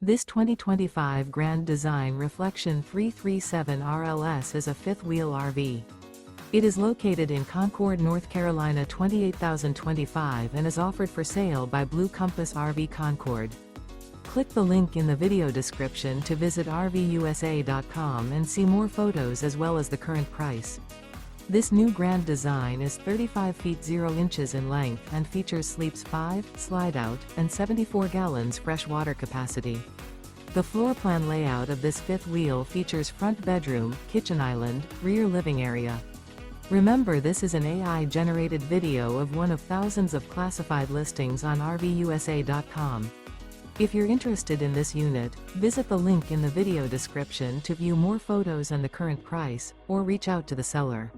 This 2025 Grand Design Reflection 337 RLS is a fifth-wheel RV. It is located in Concord, North Carolina 28025 and is offered for sale by Blue Compass RV Concord. Click the link in the video description to visit RVUSA.com and see more photos as well as the current price. This new Grand Design is 35 feet 0 inches in length and features sleeps 5, slide-out, and 74 gallons fresh water capacity. The floor plan layout of this fifth wheel features front bedroom, kitchen island, rear living area. Remember, this is an AI-generated video of one of thousands of classified listings on RVUSA.com. If you're interested in this unit, visit the link in the video description to view more photos and the current price, or reach out to the seller.